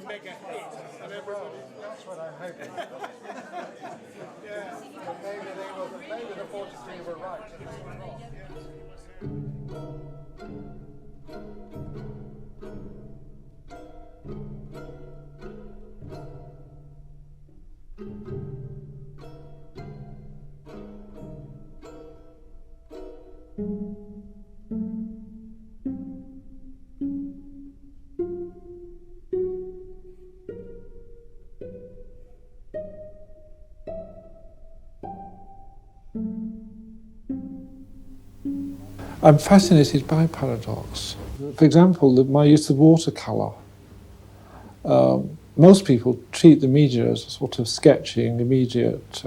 That's what I'm hoping. Yeah. Maybe the 43 were right and they were wrong. I'm fascinated by paradox. For example, my use of watercolour. Most people treat the media as a sort of sketching, immediate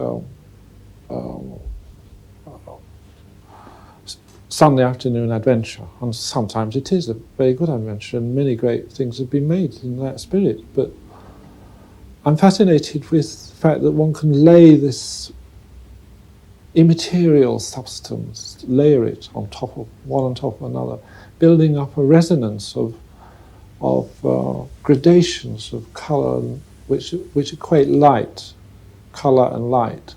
Sunday afternoon adventure, and sometimes it is a very good adventure, and many great things have been made in that spirit. But I'm fascinated with the fact that one can lay this immaterial substance, layer it on top of another, building up a resonance of gradations of colour, which equate light, colour and light,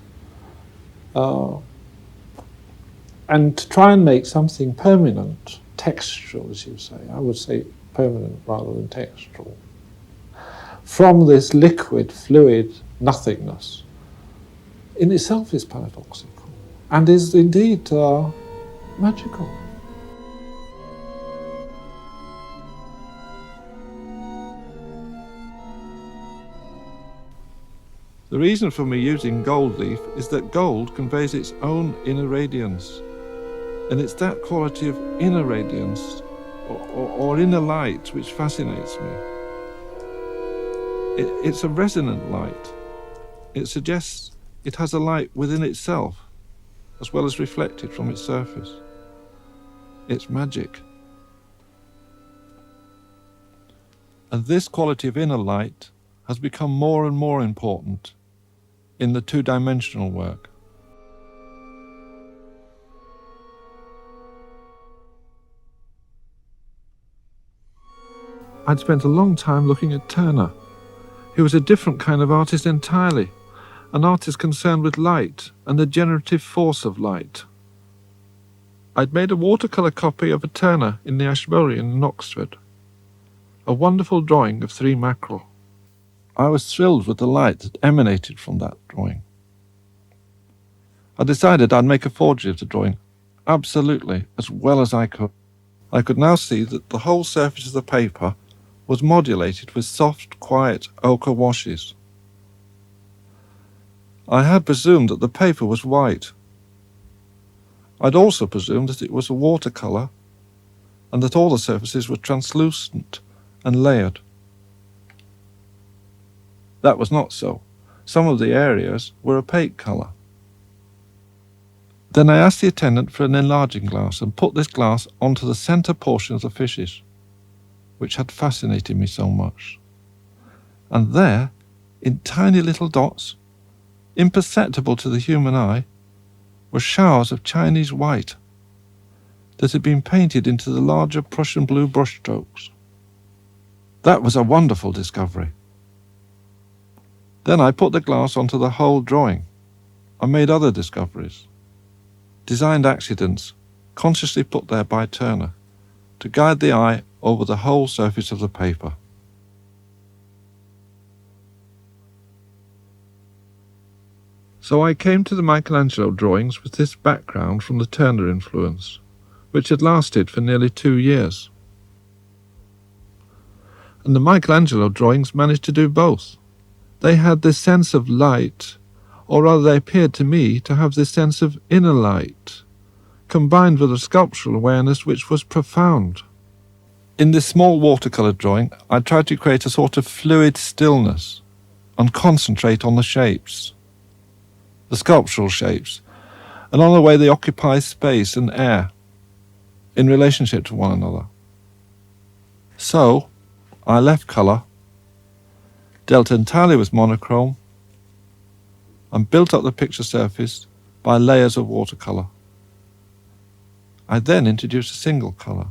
and to try and make something permanent, textural, as you say. I would say permanent rather than textural, from this liquid, fluid nothingness, in itself is paradoxical and is indeed magical. The reason for me using gold leaf is that gold conveys its own inner radiance, and it's that quality of inner radiance or inner light which fascinates me. It's a resonant light. It suggests it has a light within itself, as well as reflected from its surface. It's magic. And this quality of inner light has become more and more important in the two-dimensional work. I'd spent a long time looking at Turner. He was a different kind of artist entirely, an artist concerned with light and the generative force of light. I'd made a watercolour copy of a Turner in the Ashmolean in Oxford, a wonderful drawing of 3 mackerel. I was thrilled with the light that emanated from that drawing. I decided I'd make a forgery of the drawing, absolutely, as well as I could. I could now see that the whole surface of the paper was modulated with soft, quiet ochre washes. I had presumed that the paper was white. I'd also presumed that it was a watercolour and that all the surfaces were translucent and layered. That was not so. Some of the areas were opaque colour. Then I asked the attendant for an enlarging glass and put this glass onto the centre portion of the fishes, which had fascinated me so much. And there, in tiny little dots, imperceptible to the human eye, were showers of Chinese white that had been painted into the larger Prussian blue brushstrokes. That was a wonderful discovery. Then I put the glass onto the whole drawing and made other discoveries. Designed accidents, consciously put there by Turner, to guide the eye over the whole surface of the paper. So I came to the Michelangelo drawings with this background from the Turner influence, which had lasted for nearly 2 years. And the Michelangelo drawings managed to do both. They had this sense of light, or rather they appeared to me to have this sense of inner light, combined with a sculptural awareness which was profound. In this small watercolour drawing, I tried to create a sort of fluid stillness and concentrate on the shapes, the sculptural shapes, and on the way they occupy space and air in relationship to one another. So, I left colour, dealt entirely with monochrome, and built up the picture surface by layers of watercolour. I then introduced a single colour.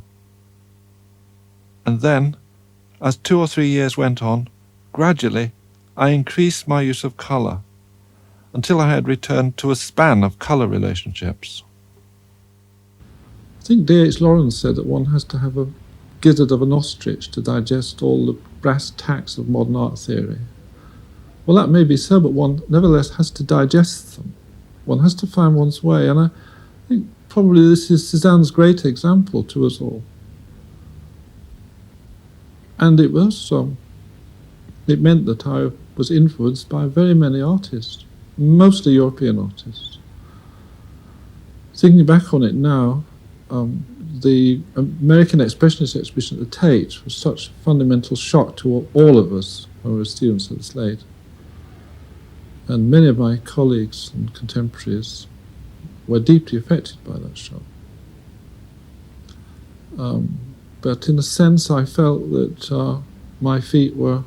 And then, as 2 or 3 years went on, Gradually, I increased my use of colour until I had returned to a span of colour relationships. I think D.H. Lawrence said that one has to have a gizzard of an ostrich to digest all the brass tacks of modern art theory. Well, that may be so, but one nevertheless has to digest them. One has to find one's way, and I think probably this is Cézanne's great example to us all. And it meant that I was influenced by very many artists, mostly European artists. Thinking back on it now, the American Expressionist exhibition at the Tate was such a fundamental shock to all of us when we were students at the Slade. And many of my colleagues and contemporaries were deeply affected by that shock. But in a sense, I felt that my feet were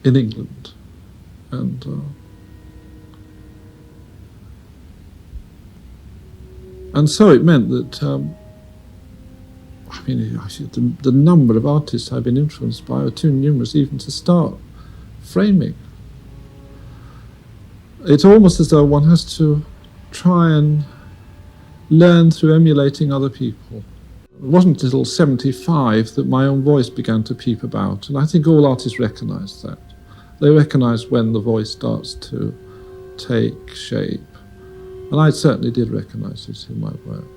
in England, and so it meant that the number of artists I've been influenced by are too numerous even to start framing. It's almost as though one has to try and learn through emulating other people. It wasn't until 75 that my own voice began to peep about, and I think all artists recognise that. They recognise when the voice starts to take shape, and I certainly did recognise it in my work.